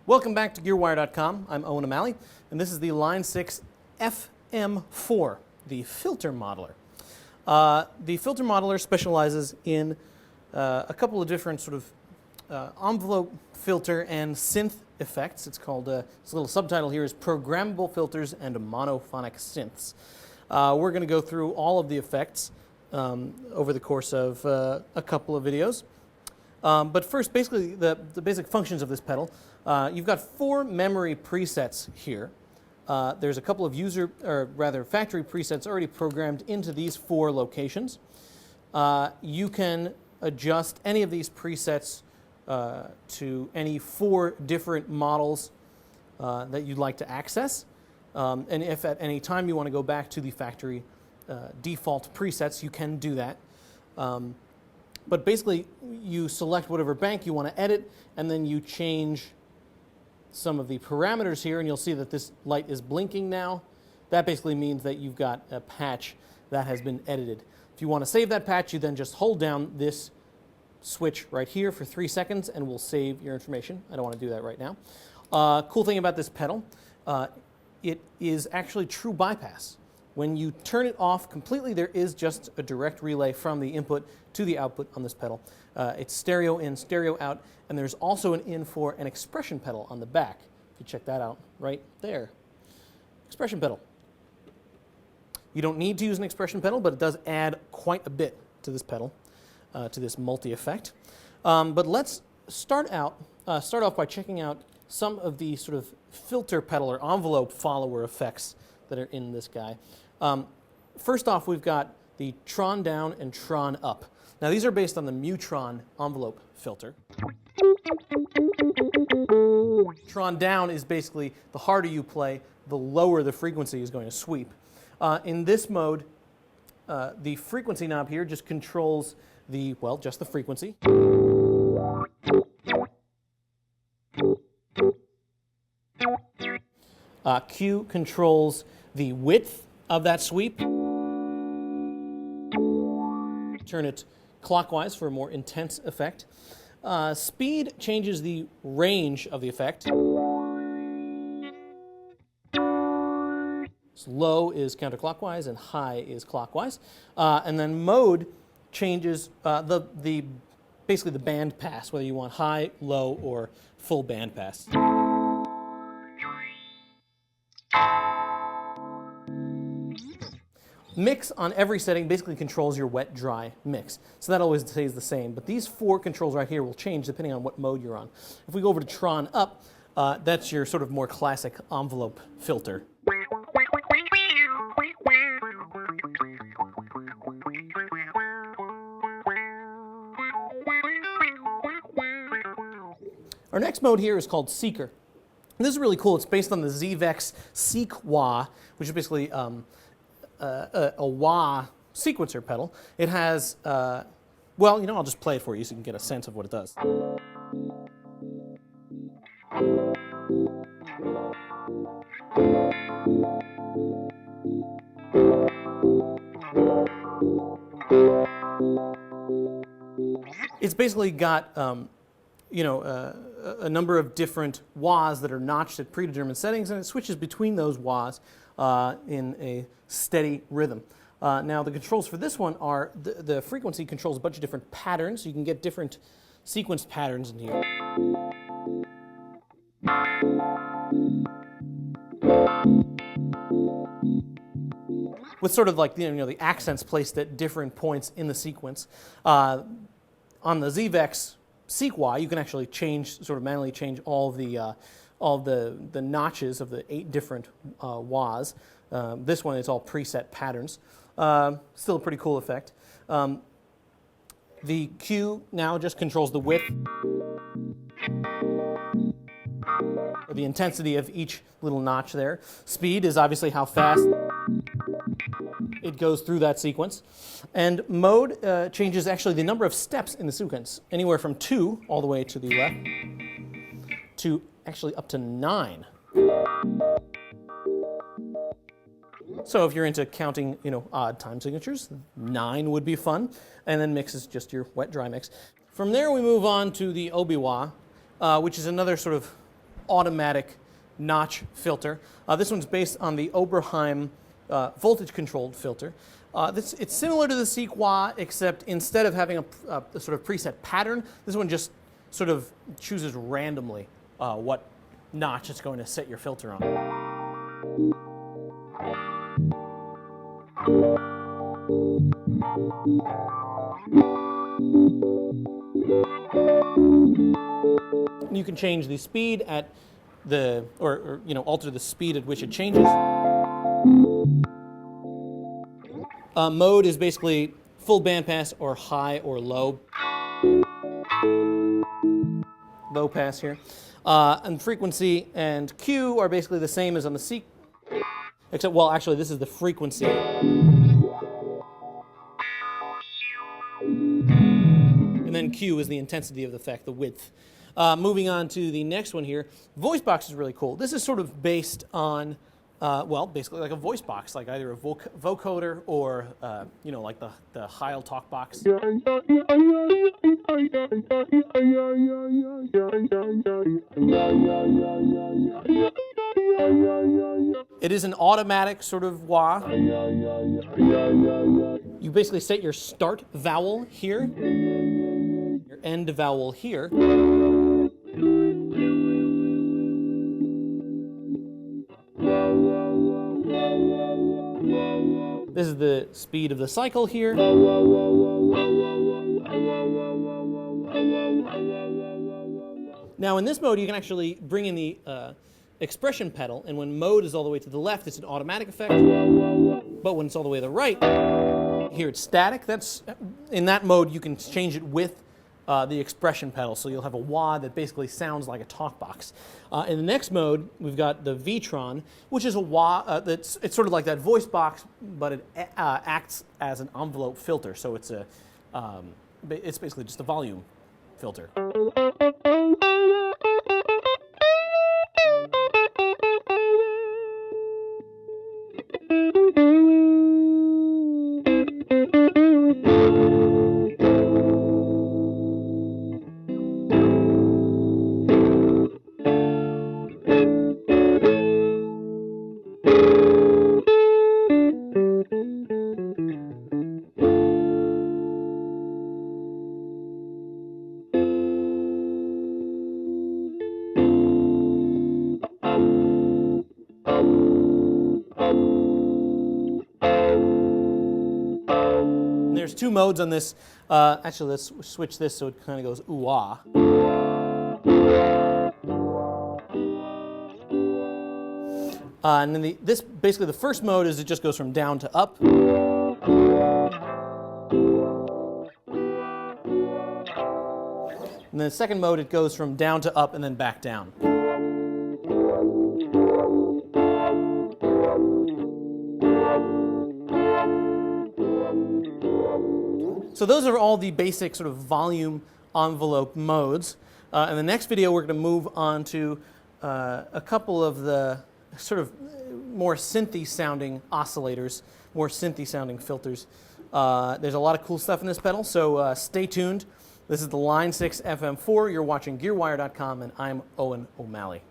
Welcome back to GearWire.com. I'm Owen O'Malley, and this is the Line 6 FM4, the Filter Modeler. The Filter Modeler specializes in a couple of different sort of envelope filter and synth effects. It's called, its little subtitle here is Programmable Filters and Monophonic Synths. We're going to go through all of the effects over the course of a couple of videos. But first, basically, the basic functions of this pedal. You've got 4 memory presets here. There's a couple of factory presets already programmed into these 4 locations. You can adjust any of these presets to any 4 different models that you'd like to access. And if at any time you want to go back to the factory default presets, you can do that. But basically, you select whatever bank you want to edit, and then you change some of the parameters here, and you'll see that this light is blinking now. That basically means that you've got a patch that has been edited. If you want to save that patch, you then just hold down this switch right here for 3 seconds, and we'll save your information. I don't want to do that right now. Cool thing about this pedal, it is actually true bypass. When you turn it off completely, there is just a direct relay from the input to the output on this pedal. It's stereo in, stereo out, and there's also an in for an expression pedal on the back. If you check that out right there. Expression pedal. You don't need to use an expression pedal, but it does add quite a bit to this pedal, to this multi-effect. But let's start off by checking out some of the sort of filter pedal or envelope follower effects that are in this guy. First off, we've got the Tron down and Tron up. Now these are based on the Mutron envelope filter. Tron down is basically the harder you play, the lower the frequency is going to sweep. In this mode, the frequency knob here just controls just the frequency. Q controls the width of that sweep. Turn it clockwise for a more intense effect. Speed changes the range of the effect. So low is counterclockwise and high is clockwise. And then mode changes basically the band pass, whether you want high, low, or full band pass. Mix on every setting basically controls your wet-dry mix. So that always stays the same. But these 4 controls right here will change depending on what mode you're on. If we go over to Tron up, that's your sort of more classic envelope filter. Our next mode here is called Seeker. And this is really cool. It's based on the ZVEX Seek-Wah, which is basically a wah sequencer pedal. It has, I'll just play it for you so you can get a sense of what it does. It's basically got, a number of different wahs that are notched at predetermined settings, and it switches between those wahs in a steady rhythm. Now the controls for this one are, the frequency controls a bunch of different patterns, so you can get different sequenced patterns in here. With sort of like the accents placed at different points in the sequence. On the ZVEX Seek-Wah, you can actually manually change all the notches of the 8 different wahs. This one is all preset patterns. Still a pretty cool effect. The Q now just controls the width, or the intensity of each little notch there. Speed is obviously how fast it goes through that sequence. And mode changes actually the number of steps in the sequence, anywhere from 2 all the way to the left to actually up to 9. So if you're into counting, odd time signatures, 9 would be fun. And then mix is just your wet-dry mix. From there we move on to the Obi-Wah, which is another sort of automatic notch filter. This one's based on the Oberheim voltage-controlled filter. It's similar to the Sequoia, except instead of having a sort of preset pattern, this one just sort of chooses randomly what notch it's going to set your filter on. You can change the speed at or alter the speed at which it changes. Mode is basically full bandpass or high or low. Low pass here. And frequency and Q are basically the same as on the C, except, well, actually, this is the frequency. And then Q is the intensity of the effect, the width. Moving on to the next one here, voice box is really cool. This is sort of based on, well, basically like a voice box, like either a vocoder or, like the Heil talk box. It is an automatic sort of wah. You basically set your start vowel here, your end vowel here. This is the speed of the cycle here. Now in this mode you can actually bring in the expression pedal, and when mode is all the way to the left it's an automatic effect, but when it's all the way to the right, here it's static. In that mode you can change it with the expression pedal, so you'll have a wah that basically sounds like a talk box. In the next mode, we've got the V-tron, which is a wah it's sort of like that voice box, but it acts as an envelope filter. So it's basically just a volume filter. There's two modes on this. Actually, let's switch this so it kind of goes ooh-ah. And then basically the first mode is it just goes from down to up. And then the second mode, it goes from down to up and then back down. So those are all the basic sort of volume envelope modes. In the next video, we're going to move on to a couple of the sort of more synthy sounding oscillators, more synthy sounding filters. There's a lot of cool stuff in this pedal, so stay tuned. This is the Line 6 FM4. You're watching GearWire.com, and I'm Owen O'Malley.